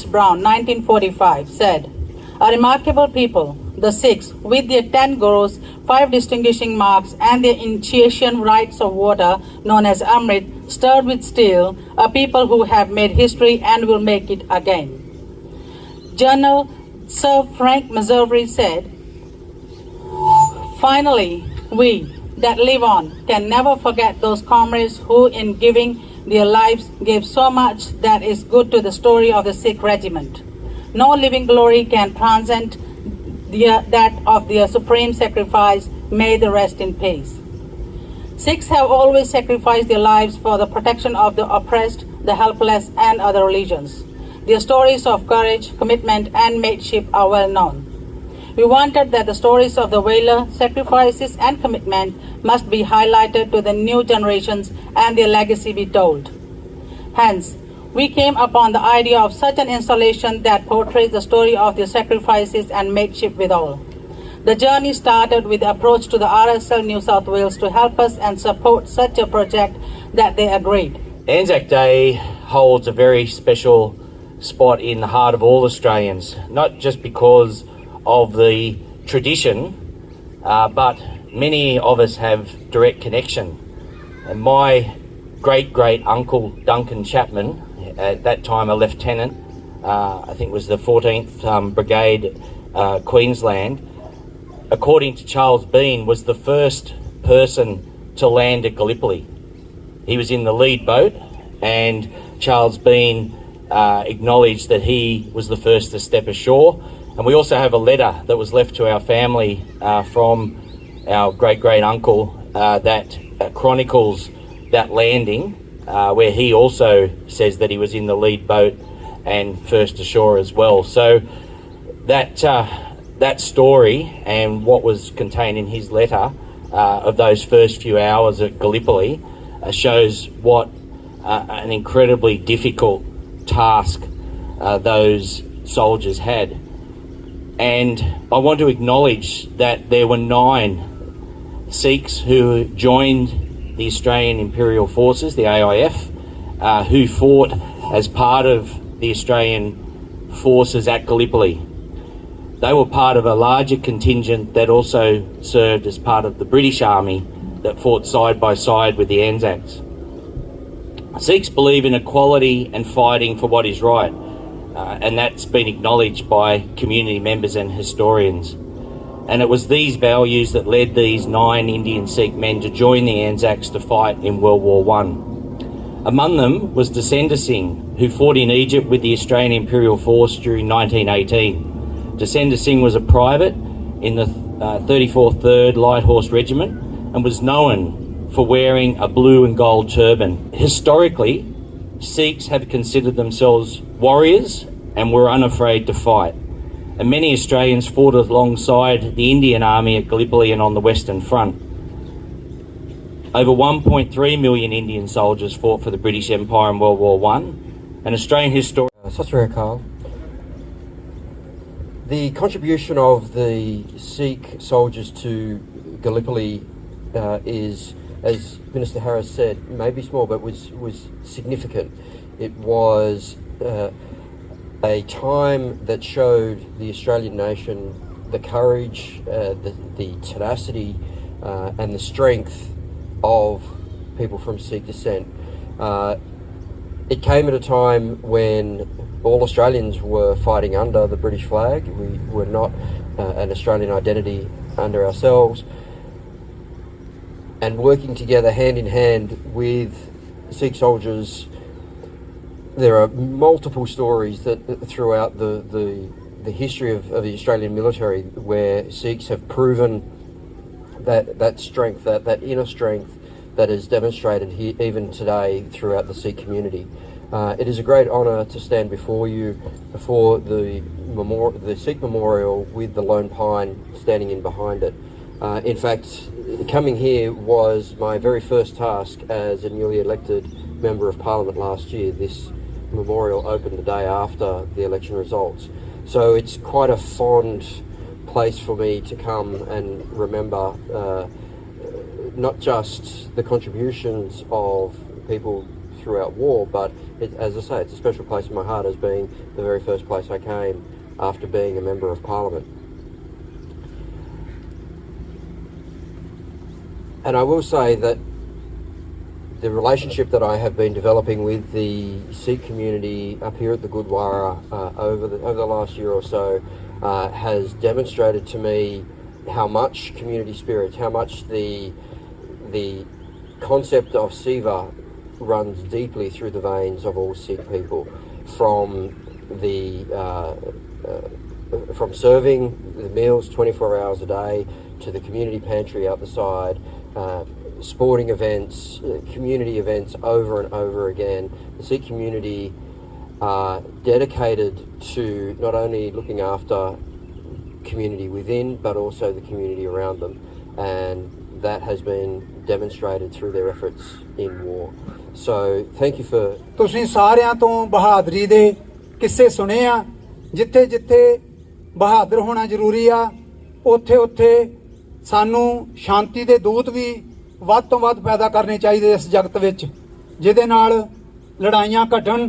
Brown, 1945, said, "A remarkable people, the Sikhs, with their 10 gurus, 5 distinguishing marks, and their initiation rites of water known as Amrit, stirred with steel, a people who have made history and will make it again." General Sir Frank Missouri said, "Finally, we that live on can never forget those comrades who, in giving their lives, gave so much that is good to the story of the Sikh regiment. No living glory can transcend that of their supreme sacrifice. May they rest in peace." Sikhs have always sacrificed their lives for the protection of the oppressed, the helpless, and other religions. Their stories of courage, commitment, and mateship are well known. We wanted that the stories of the valor, sacrifices, and commitment must be highlighted to the new generations and their legacy be told. Hence, we came upon the idea of such an installation that portrays the story of their sacrifices and mateship with all. The journey started with the approach to the RSL New South Wales to help us and support such a project that they agreed. ANZAC Day holds a very special spot in the heart of all Australians, not just because of the tradition, but many of us have direct connection. And my great uncle Duncan Chapman, at that time a lieutenant, I think it was the 14th Brigade, Queensland, according to Charles Bean, was the first person to land at Gallipoli. He was in the lead boat, and Charles Bean acknowledged that he was the first to step ashore. And we also have a letter that was left to our family from our great uncle that chronicles that landing, where he also says that he was in the lead boat and first ashore as well. So that story and what was contained in his letter of those first few hours at Gallipoli shows what an incredibly difficult task those soldiers had. And I want to acknowledge that there were 9 Sikhs who joined the Australian Imperial Forces, the AIF, who fought as part of the Australian forces at Gallipoli. They were part of a larger contingent that also served as part of the British Army that fought side by side with the ANZACs. Sikhs believe in equality and fighting for what is right. And that's been acknowledged by community members and historians. And it was these values that led these 9 Indian Sikh men to join the ANZACs to fight in World War I. Among them was Descender Singh, who fought in Egypt with the Australian Imperial Force during 1918. Descender Singh was a private in the 34th 3rd Light Horse Regiment and was known for wearing a blue and gold turban. Historically, Sikhs have considered themselves warriors and were unafraid to fight. And many Australians fought alongside the Indian Army at Gallipoli and on the Western Front. Over 1.3 million Indian soldiers fought for the British Empire in World War I. An Australian historian... Sat Sri Akal. The contribution of the Sikh soldiers to Gallipoli is, as Minister Harris said, maybe small, but was significant. It was a time that showed the Australian nation the courage, the tenacity, and the strength of people from Sikh descent. It came at a time when all Australians were fighting under the British flag. We were not an Australian identity under ourselves. And working together hand in hand with Sikh soldiers, there are multiple stories that throughout the history of the Australian military where Sikhs have proven that strength, that inner strength that is demonstrated here even today throughout the Sikh community. It is a great honour to stand before you, before the Sikh memorial with the lone pine standing in behind it. In fact, coming here was my very first task as a newly elected Member of Parliament last year. This memorial opened the day after the election results. So it's quite a fond place for me to come and remember not just the contributions of people throughout war, but as I say, it's a special place in my heart as being the very first place I came after being a Member of Parliament. And I will say that the relationship that I have been developing with the Sikh community up here at the Gurdwara over the last year or so has demonstrated to me how much community spirit, how much the concept of Siva runs deeply through the veins of all Sikh people, from serving the meals 24 hours a day to the community pantry out the side, sporting events, community events over and over again. The Sikh community are dedicated to not only looking after community within but also the community around them, and that has been demonstrated through their efforts in war. So thank you for... ਤੁਸੀਂ ਸਾਰਿਆਂ ਤੋਂ ਬਹਾਦਰੀ ਦੇ ਕਿੱਸੇ ਸੁਣੇ ਆ। ਜਿੱਥੇ ਜਿੱਥੇ ਬਹਾਦਰ ਹੋਣਾ ਜ਼ਰੂਰੀ ਆ, ਉੱਥੇ ਉੱਥੇ ਸਾਨੂੰ ਸ਼ਾਂਤੀ ਦੇ ਦੂਤ ਵੀ ਵੱਧ ਤੋਂ ਵੱਧ ਪੈਦਾ ਕਰਨੇ ਚਾਹੀਦੇ ਇਸ ਜਗਤ ਵਿੱਚ, ਜਿਹਦੇ ਨਾਲ ਲੜਾਈਆਂ ਘਟਣ,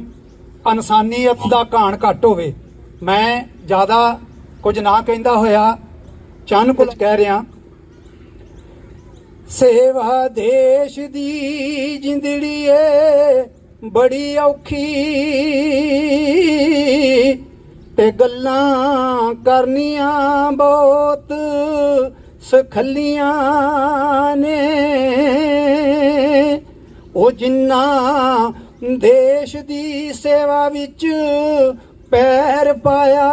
ਇਨਸਾਨੀਅਤ ਦਾ ਘਾਣ ਘੱਟ ਹੋਵੇ। ਮੈਂ ਜ਼ਿਆਦਾ ਕੁਝ ਨਾ ਕਹਿੰਦਾ ਹੋਇਆ ਚੰਨ ਕੁਝ ਕਹਿ ਰਿਹਾ। ਸੇਵਾ ਦੇਸ਼ ਦੀ ਜਿੰਦੜੀ ਏ ਬੜੀ ਔਖੀ, ਤੇ ਗੱਲਾਂ ਕਰਨੀਆਂ ਬਹੁਤ ਸਖਲੀਆਂ ਨੇ। ਉਹ ਜਿੰਨਾ ਦੇਸ਼ ਦੀ ਸੇਵਾ ਵਿੱਚ ਪੈਰ ਪਾਇਆ,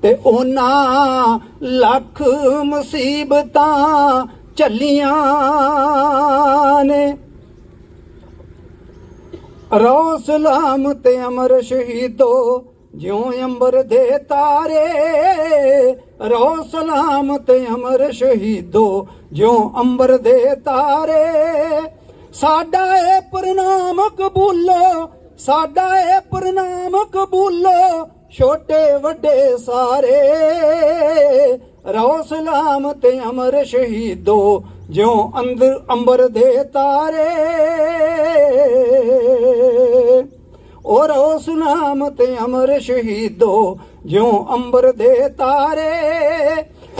ਤੇ ਉਹਨਾਂ ਲੱਖ ਮੁਸੀਬਤਾਂ ਝੱਲੀਆਂ ਨੇ। ਰਹੋ ਸਲਾਮਤ ਅਮਰ ਸ਼ਹੀਦੋ ਜਿਉਂ ਅੰਬਰ ਦੇ ਤਾਰੇ, ਰਹੋ ਸਲਾਮਤ ਅਮਰ ਸ਼ਹੀਦੋ ਜਿਉਂ ਅੰਬਰ ਦੇ ਤਾਰੇ। ਸਾਡਾ ਇਹ ਪ੍ਰਣਾਮ ਕਬੂਲੋ, ਸਾਡਾ ਇਹ ਪ੍ਰਣਾਮ ਕਬੂਲੋ ਛੋਟੇ ਵੱਡੇ ਸਾਰੇ। ਰਹੋ ਸਲਾਮਤ ਅਮਰ ਸ਼ਹੀਦੋ ਜਿਉਂ ਅੰਬਰ ਦੇ ਤਾਰੇ। ਉਹ ਰਹੋ ਸਲਾਮਤ ਅਮਰ ਸ਼ਹੀਦੋ ਜਿਉਂ ਅੰਬਰ ਦੇ ਤਾਰੇ।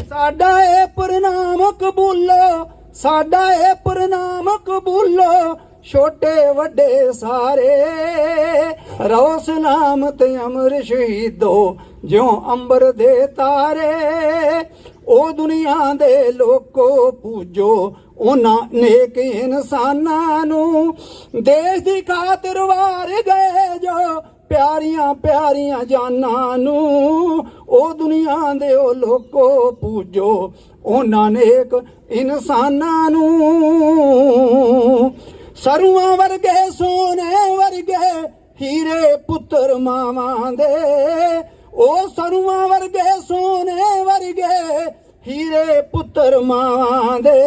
ਸਾਡਾ ਇਹ ਪ੍ਰਣਾਮ ਕਬੂਲੋ, ਸਾਡਾ ਇਹ ਪ੍ਰਣਾਮ ਕਬੂਲੋ ਛੋਟੇ ਵੱਡੇ ਸਾਰੇ। ਰਹੋ ਸਲਾਮਤ ਅਮਰ ਸ਼ਹੀਦੋ ਜਿਉਂ ਅੰਬਰ ਦੇ ਤਾਰੇ। ਉਹ ਦੁਨੀਆ ਦੇ ਲੋਕੋ ਪੂਜੋ ਉਹਨਾਂ ਨੇਕ ਇਨਸਾਨਾਂ ਨੂੰ, ਦੇਸ਼ ਦੀ ਖਾਤਰ ਵਾਰ ਗਏ ਜੋ ਪਿਆਰੀਆਂ ਪਿਆਰੀਆਂ ਜਾਨਾਂ ਨੂੰ। ਉਹ ਦੁਨੀਆ ਦੇ ਉਹ ਲੋਕੋ ਪੂਜੋ ਉਹਨਾਂ ਨੇਕ ਇਨਸਾਨਾਂ ਨੂੰ। ਸਰੂਆਂ ਵਰਗੇ ਸੋਨੇ ਵਰਗੇ ਹੀਰੇ ਪੁੱਤਰ ਮਾਵਾਂ ਦੇ, ਉਹ ਸਰੂਆਂ ਵਰਗੇ ਸੋਨੇ ਵਰਗੇ ਹੀਰੇ ਪੁੱਤਰ ਮਾਵਾਂ ਦੇ।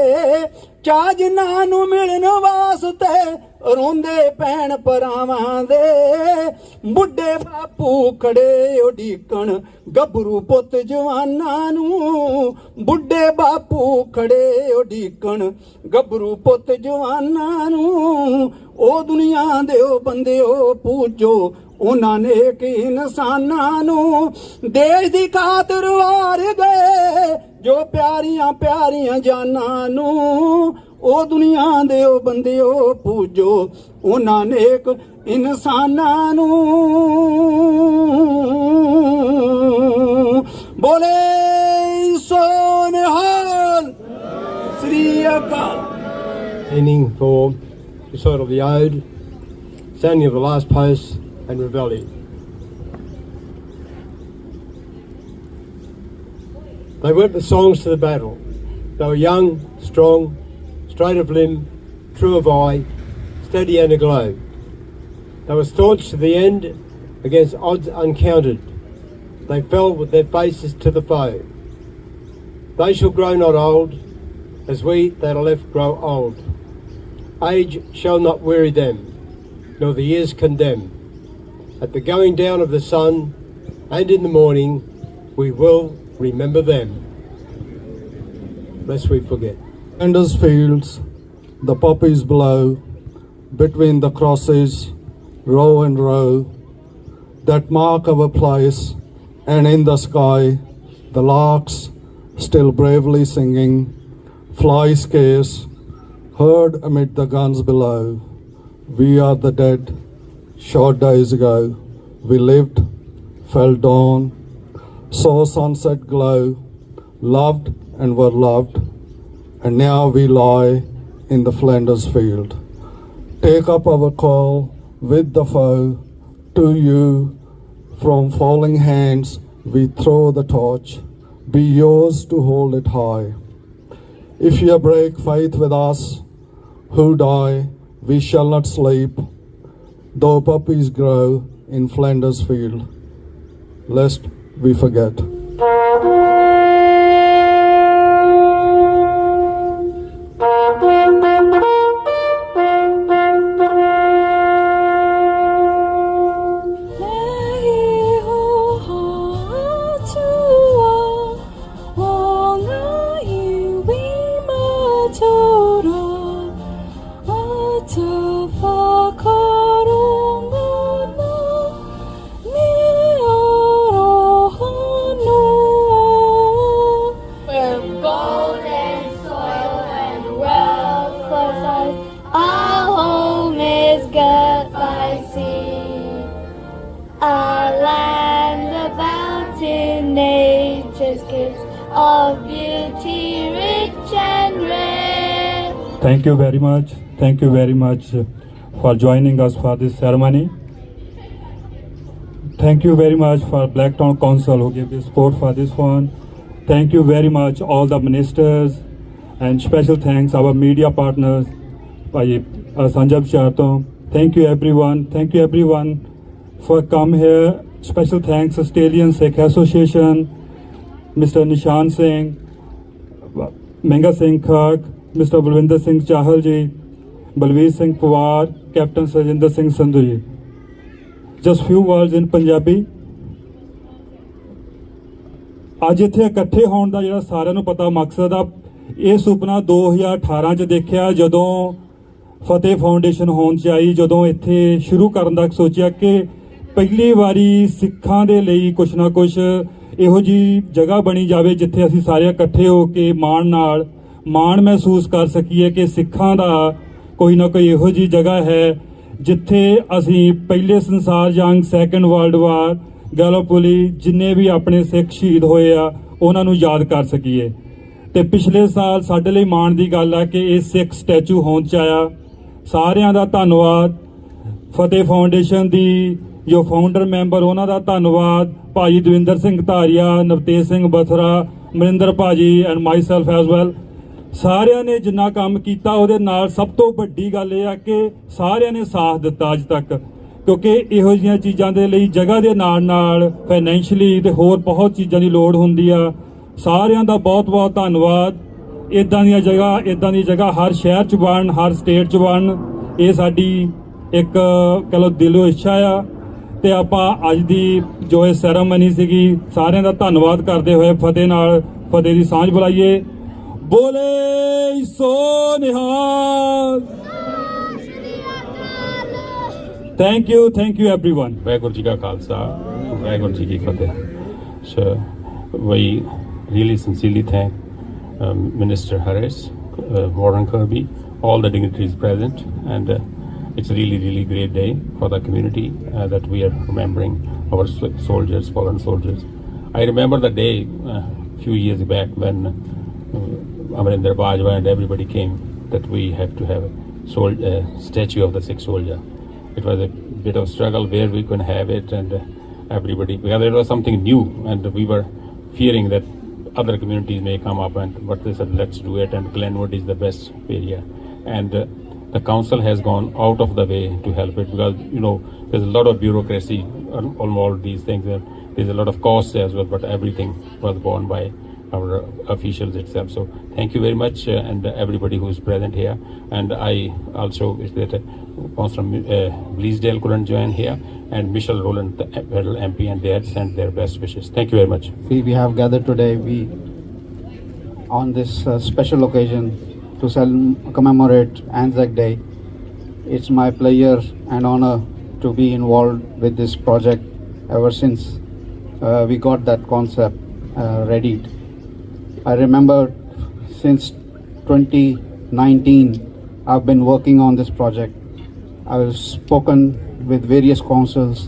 ਚਾਹ ਜਿਨ੍ਹਾਂ ਨੂੰ ਮਿਲਣ ਵਾਸਤੇ ਰੋਂਦੇ ਭੈਣ ਭਰਾਵਾਂ ਦੇ। ਬੁੱਢੇ ਬਾਪੂ ਖੜੇ ਉਡੀਕਣ ਗੱਭਰੂ ਪੁੱਤ ਜਵਾਨਾਂ ਨੂੰ, ਬੁੱਢੇ ਬਾਪੂ ਖੜੇ ਉਡੀਕਣ ਗੱਭਰੂ ਪੁੱਤ ਜਵਾਨਾਂ ਨੂੰ। ਉਹ ਦੁਨੀਆ ਦੇ ਉਹ ਬੰਦਿਓ ਪੂਜੋ ਉਹਨਾਂ ਨੇਕ ਇਨਸਾਨਾਂ ਨੂੰ, ਦੇਸ਼ ਦੀ ਖਾਤਰ ਵਾਰ ਗਏ ਜੋ ਪਿਆਰੀਆਂ ਪਿਆਰੀਆਂ ਜਾਨਾਂ ਨੂੰ। ਉਹ ਦੁਨੀਆ ਦੇ ਉਹ ਬੰਦਿਓ ਪੂਜੋ ਉਹਨਾਂ ਨੇਕ ਇਨਸਾਨਾਂ ਨੂੰ। ਬੋਲੇ ਸੋ ਨਿਹਾਲ, ਸ੍ਰੀ ਅਕਾਲ। Ending for recital of the ode, sounding of the last post and reveille. They went with songs to the battle. They were young, strong, straight of limb, true of eye, steady and aglow. They were staunch to the end against odds uncounted. They fell with their faces to the foe. They shall grow not old, as we that are left grow old. Age shall not weary them, nor the years condemn. At the going down of the sun and in the morning we will remember them, lest we forget. Enders fields, the poppies blow, between the crosses, row and row, that mark our place, and in the sky, the larks still bravely singing, fly scarce, heard amid the guns below. We are the dead, short days ago. We lived, felt dawn, saw sunset glow, loved and were loved, and now we lie in the Flanders field. Take up our call with the foe, to you from falling hands we throw the torch, be yours to hold it high. If you break faith with us who die, we shall not sleep, though poppies grow in Flanders field, lest we forget. Of beauty rich and rare. Thank you very much. Thank you very much for joining us for this ceremony. Thank you very much for Blacktown Council who gave the support for this one. Thank you very much all the ministers, and special thanks our media partners by Sanjhe Vichar. Thank you everyone. Thank you everyone for come here. Special thanks Australian Sikh Association, Mr. Nishan Singh, Menga Singh Khak, Mr. Balwinder Singh Chahal ji, Balveer Singh Pawar, Captain Sarjinder Singh Sandhu ji. Just few words in Punjabi. ਅੱਜ ਇੱਥੇ ਇਕੱਠੇ ਹੋਣ ਦਾ ਜਿਹੜਾ ਸਾਰਿਆਂ ਨੂੰ ਪਤਾ ਮਕਸਦ ਆ, ਇਹ ਸੁਪਨਾ 2018 ਚ ਦੇਖਿਆ ਜਦੋਂ ਫਤਿਹ ਫਾਊਂਡੇਸ਼ਨ ਹੋਂਦ ਚ ਆਈ, ਜਦੋਂ ਇੱਥੇ ਸ਼ੁਰੂ ਕਰਨ ਦਾ ਸੋਚਿਆ ਕਿ ਪਹਿਲੀ ਵਾਰੀ ਸਿੱਖਾਂ ਦੇ ਲਈ ਕੁਛ ਨਾ ਕੁਛ ਇਹੋ ਜੀ ਜਗ੍ਹਾ ਬਣੀ ਜਾਵੇ ਜਿੱਥੇ ਅਸੀਂ ਸਾਰੇ ਇਕੱਠੇ ਹੋ ਕੇ ਮਾਣ ਮਹਿਸੂਸ ਕਰ ਸਕੀਏ ਕਿ ਸਿੱਖਾਂ ਦਾ ਕੋਈ ਨਾ ਕੋਈ ਇਹੋ ਜੀ ਜਗ੍ਹਾ ਹੈ ਜਿੱਥੇ ਅਸੀਂ ਪਹਿਲੇ ਸੰਸਾਰ ਜੰਗ, ਸੈਕੰਡ ਵਰਲਡ ਵਾਰ, ਗੈਲੋਪੋਲੀ, ਜਿੰਨੇ ਵੀ ਆਪਣੇ ਸਿੱਖ ਸ਼ਹੀਦ ਹੋਏ ਆ ਉਹਨਾਂ ਨੂੰ ਯਾਦ ਕਰ ਸਕੀਏ। ਤੇ ਪਿਛਲੇ ਸਾਲ ਸਾਡੇ ਲਈ ਮਾਣ ਦੀ ਗੱਲ ਆ ਕਿ ਇਹ ਸਿੱਖ ਸਟੈਚੂ ਹੋਂਦ ਚ ਆਇਆ। ਸਾਰਿਆਂ ਦਾ ਧੰਨਵਾਦ। ਫਤਿਹ ਫਾਊਂਡੇਸ਼ਨ ਦੀ ਜੋ ਫਾਊਂਡਰ ਮੈਂਬਰ ਉਹਨਾਂ ਦਾ ਧੰਨਵਾਦ, ਭਾਜੀ ਦਵਿੰਦਰ ਸਿੰਘ ਧਾਰੀਆ, ਨਵਤੇਜ ਸਿੰਘ ਬਥਰਾ, ਮਰਿੰਦਰ ਭਾਜੀ ਐਂਡ ਮਾਈਸੈਲਫ ਐਜ਼ ਵੈਲ। ਸਾਰਿਆਂ ਨੇ ਜਿੰਨਾ ਕੰਮ ਕੀਤਾ ਉਹਦੇ ਨਾਲ ਸਭ ਤੋਂ ਵੱਡੀ ਗੱਲ ਇਹ ਆ ਕਿ ਸਾਰਿਆਂ ਨੇ ਸਾਥ ਦਿੱਤਾ ਅੱਜ ਤੱਕ, ਕਿਉਂਕਿ ਇਹੋ ਜਿਹੀਆਂ ਚੀਜ਼ਾਂ ਦੇ ਲਈ ਜਗ੍ਹਾ ਦੇ ਨਾਲ ਫਾਈਨੈਂਸ਼ਲੀ ਤੇ ਹੋਰ ਬਹੁਤ ਚੀਜ਼ਾਂ ਦੀ ਲੋੜ ਹੁੰਦੀ ਆ। ਸਾਰਿਆਂ ਦਾ ਬਹੁਤ ਬਹੁਤ ਧੰਨਵਾਦ। ਇਦਾਂ ਦੀ ਜਗ੍ਹਾ ਹਰ ਸ਼ਹਿਰ 'ਚ ਬਣਨ, ਹਰ ਸਟੇਟ 'ਚ ਬਣਨ, ਇਹ ਸਾਡੀ ਇੱਕ ਕਹਿ ਲਓ ਦਿਲੋਂ ਇੱਛਾ ਆ। ਤੇ ਆਪਾਂ ਅੱਜ ਦੀ ਜੋ ਇਹ ਸੈਰੇਮਨੀ ਸੀਗੀ, ਸਾਰਿਆਂ ਦਾ ਧੰਨਵਾਦ ਕਰਦੇ ਹੋਏ ਫਤਿਹ ਦੀ ਸਾਂਝ ਬੁਲਾਈਏ। ਬੋਲੇ ਸੋ ਨਿਹਾਲ। Thank you everyone. Waheguru ji ਕਾ ਖਾਲਸਾ, ਵਾਹਿਗੁਰੂ ਜੀ ਕੀ ਫਤਿਹ। So we really sincerely thank Minister Harris, Warren Kirby, all the dignitaries present, and it's a really great day for the community that we are remembering our soldiers, fallen soldiers. I remember the day few years back when Amarinder Bajwa and everybody came that we have to have a statue of the Sikh soldier. It was a bit of struggle where we could have it, and everybody, because it was something new, and we were fearing that other communities may come up, but they said let's do it, and Glenwood is the best area, and the council has gone out of the way to help it, because there's a lot of bureaucracy on all these things, and there's a lot of costs as well, but everything was borne by our officials itself. So thank you very much, and everybody who is present here. And I also wish that Councillor Bleasdale couldn't join here, and Michelle Rowland, the federal MP, and they had sent their best wishes. Thank you very much. We have gathered today on this special occasion to commemorate ANZAC Day, It's my pleasure and honor to be involved with this project ever since we got that concept readied. I remember since 2019 I've been working on this project. I've spoken with various councils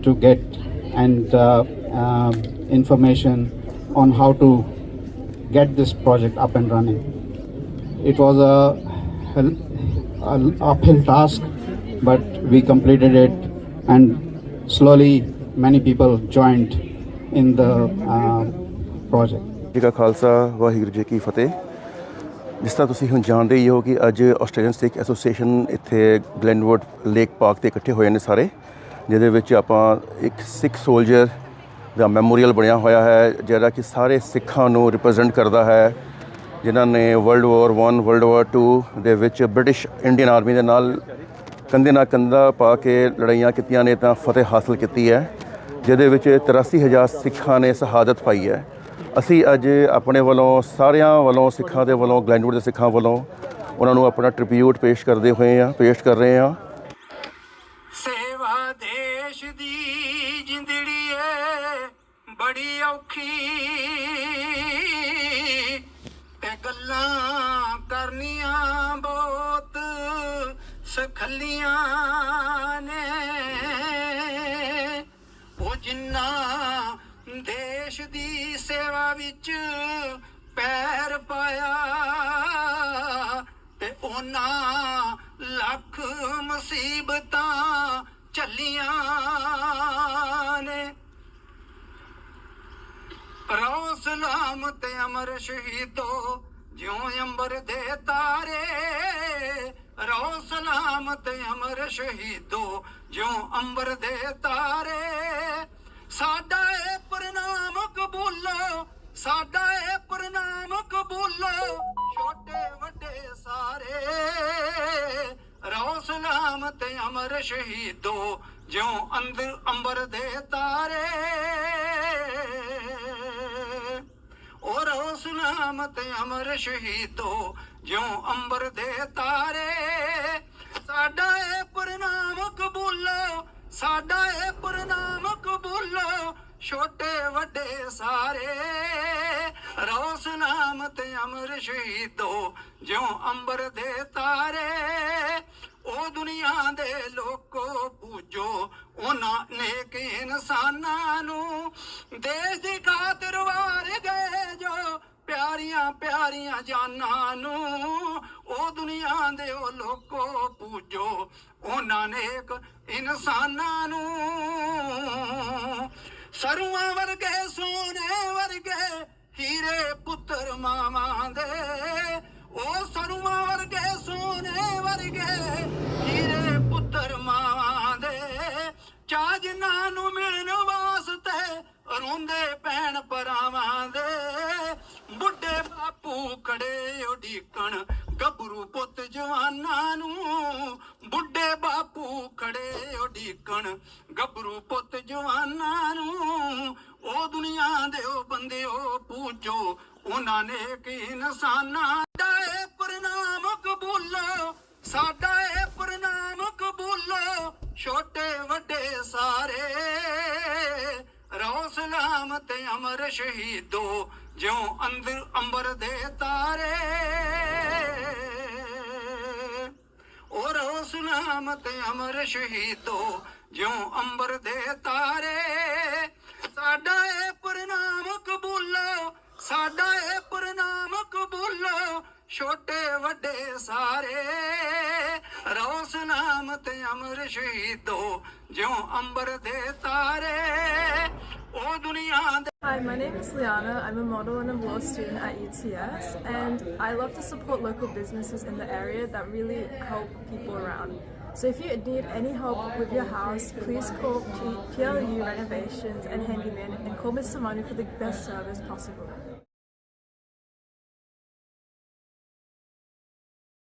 to get and information on how to get this project up and running. It was an uphill task, but we completed it, and slowly many people joined in the project. ਜੀ ਕਾ ਖਾਲਸਾ ਵਾਹਿਗੁਰੂ ਜੀ ਕੀ ਫਤਿਹ। ਜਿਸ ਤਰ੍ਹਾਂ ਤੁਸੀਂ ਹੁਣ ਜਾਣਦੇ ਹੀ ਹੋ ਕਿ ਅੱਜ ਆਸਟ੍ਰੇਲੀਅਨ ਸਿੱਖ ਐਸੋਸੀਏਸ਼ਨ ਇੱਥੇ ਗਲੈਨਵੁੱਡ ਲੇਕ ਪਾਰਕ 'ਤੇ ਇਕੱਠੇ ਹੋਏ ਨੇ ਸਾਰੇ, ਜਿਹਦੇ ਵਿੱਚ ਆਪਾਂ ਇੱਕ ਸਿੱਖ ਸੋਲਜਰ ਦਾ ਮੈਮੋਰੀਅਲ ਬਣਿਆ ਹੋਇਆ ਹੈ, ਜਿਹੜਾ ਕਿ ਸਾਰੇ ਸਿੱਖਾਂ ਨੂੰ ਰਿਪਰੈਜ਼ੈਂਟ ਕਰਦਾ ਹੈ, ਜਿਨ੍ਹਾਂ ਨੇ ਵਰਲਡ ਵਾਰ 1 ਵਰਲਡ ਵਾਰ 2 ਦੇ ਵਿੱਚ ਬ੍ਰਿਟਿਸ਼ ਇੰਡੀਅਨ ਆਰਮੀ ਦੇ ਨਾਲ ਕੰਧੇ ਨਾਲ ਕੰਧਾ ਪਾ ਕੇ ਲੜਾਈਆਂ ਕੀਤੀਆਂ ਨੇ ਤਾਂ ਫਤਿਹ ਹਾਸਲ ਕੀਤੀ ਹੈ, ਜਿਹਦੇ ਵਿੱਚ 83,000 ਸਿੱਖਾਂ ਨੇ ਸ਼ਹਾਦਤ ਪਾਈ ਹੈ। ਅਸੀਂ ਅੱਜ ਆਪਣੇ ਵੱਲੋਂ ਸਾਰਿਆਂ ਵੱਲੋਂ ਸਿੱਖਾਂ ਦੇ ਵੱਲੋਂ ਗਲੈਨਵੁੱਡ ਦੇ ਸਿੱਖਾਂ ਵੱਲੋਂ ਉਹਨਾਂ ਨੂੰ ਆਪਣਾ ਟ੍ਰਿਬਿਊਟ ਪੇਸ਼ ਕਰ ਰਹੇ ਹਾਂ। ਸੇਵਾ ਦੇਸ਼ ਦੀ ਜਿੰਦੜੀ ਏ ਬੜੀ ਔਖੀ ਤੇ ਗੱਲਾਂ ਕਰਨੀਆਂ ਬਹੁਤ ਸਖਲੀਆਂ ਨੇ। ਉਹ ਜਿੰਨਾ ਦੇਸ਼ ਦੀ ਸੇਵਾ ਵਿੱਚ ਪੈਰ ਪਾਇਆ ਤੇ ਉਹਨਾਂ ਲੱਖ ਮੁਸੀਬਤਾਂ ਝੱਲੀਆਂ ਨੇ। ਰਹੋ ਸਲਾਮਤ ਅਮਰ ਸ਼ਹੀਦੋ ਜਿਉਂ ਅੰਬਰ ਦੇ ਤਾਰੇ, ਰਹੋ ਸਲਾਮਤ ਅਮਰ ਸ਼ਹੀਦੋ ਜਿਉਂ ਅੰਬਰ ਦੇ ਤਾਰੇ। ਸਾਡਾ ਇਹ ਪ੍ਰਣਾਮ ਕਬੂਲੋ, ਸਾਡਾ ਇਹ ਪ੍ਰਣਾਮ ਕਬੂਲੋ ਛੋਟੇ ਵੱਡੇ ਸਾਰੇ। ਰਹੋ ਸਲਾਮਤ ਅਮਰ ਸ਼ਹੀਦੋ ਜਿਉਂ ਅੰਬਰ ਦੇ ਤਾਰੇ। ਉਹ ਰਹੋ ਸਲਾਮਤ ਅਮਰ ਸ਼ਹੀਦੋ ਜਿਉਂ ਅੰਬਰ ਦੇ ਤਾਰੇ। ਸਾਡਾ ਇਹ ਪ੍ਰਣਾਮ ਕਬੂਲੋ, ਸਾਡਾ ਇਹ ਪ੍ਰਣਾਮ ਕਬੂਲੋ ਛੋਟੇ ਵੱਡੇ ਸਾਰੇ। ਰਹੋ ਸਲਾਮਤ ਅਮਰ ਸ਼ਹੀਦੋ ਜਿਉਂ ਅੰਬਰ ਦੇ ਤਾਰੇ। ਉਹ ਦੁਨੀਆ ਦੇ ਲੋਕੋ ਪੂਜੋ ਉਹਨਾਂ ਨੇਕ ਇਨਸਾਨਾਂ ਨੂੰ, ਦੇਸ਼ ਦੀ ਖਾਤਰ ਵਾਰ ਗਏ ਜੋ ਪਿਆਰੀਆਂ ਪਿਆਰੀਆਂ ਜਾਨਾਂ ਨੂੰ। ਉਹ ਦੁਨੀਆ ਦੇ ਉਹ ਲੋਕੋ ਪੂਜੋ ਉਹਨਾਂ ਨੇਕ ਇਨਸਾਨਾਂ ਨੂੰ। ਸਰੂਆਂ ਵਰਗੇ ਸੋਨੇ ਵਰਗੇ ਹੀਰੇ ਪੁੱਤਰ ਮਾਵਾਂ ਦੇ, ਉਹ ਸਰੂਆਂ ਵਰਗੇ ਸੋਨੇ ਵਰਗੇ ਹੀਰੇ ਪੁੱਤਰ ਮਾਵਾਂ ਦੇ। ਚਾਹ ਜਿਨ੍ਹਾਂ ਨੂੰ ਮਿਲਣ ਵਾਸਤੇ ਰੋਂਦੇ ਭੈਣ ਭਰਾਵਾਂ ਦੇ। ਬੁੱਢੇ ਬਾਪੂ ਖੜੇ ਉਡੀਕਣ ਗੱਭਰੂ ਪੁੱਤ ਜਵਾਨਾਂ ਨੂੰ, ਬੁੱਢੇ ਬਾਪੂ ਖੜੇ ਉਡੀਕਣ ਗੱਭਰੂ ਪੁੱਤ ਜਵਾਨਾਂ ਨੂੰ। ਉਹ ਦੁਨੀਆ ਦੇ ਉਹ ਬੰਦੇ ਉਹ ਪੂਜੋ ਉਹਨਾਂ ਨੇਕ ਇਨਸਾਨਾਂ। ਸਾਡਾ ਇਹ ਪ੍ਰਣਾਮ ਕਬੂਲੋ, ਸਾਡਾ ਇਹ ਪ੍ਰਣਾਮ ਕਬੂਲੋ ਛੋਟੇ ਵੱਡੇ ਸਾਰੇ। ਰਹੋ ਸਲਾਮਤ ਅਮਰ ਸ਼ਹੀਦੋ ਜਿਉਂ ਅੰਬਰ ਦੇ ਤਾਰੇ। ਉਹ ਰਹੋ ਸਲਾਮਤ ਅਮਰ ਸ਼ਹੀਦੋ ਜਿਉਂ ਅੰਬਰ ਦੇ ਤਾਰੇ। ਸਾਡਾ ਇਹ ਪ੍ਰਣਾਮ ਕਬੂਲੋ, ਸਾਡਾ ਇਹ ਪ੍ਰਣਾਮ ਕਬੂਲੋ ਛੋਟੇ ਵੱਡੇ ਸਾਰੇ। ਰਹੋ ਸਲਾਮਤ ਅਮਰ ਸ਼ਹੀਦੋ ਜਿਉਂ ਅੰਬਰ ਦੇ ਤਾਰੇ। ਉਹ ਦੁਨੀਆ ਦੇ। Hi, my name is Liana. I'm a model and a law student at UTS, and I love to support local businesses in the area that really help people around. So if you need any help with your house, please call PLU Renovations and Handyman and call Mr. Manu for the best service possible.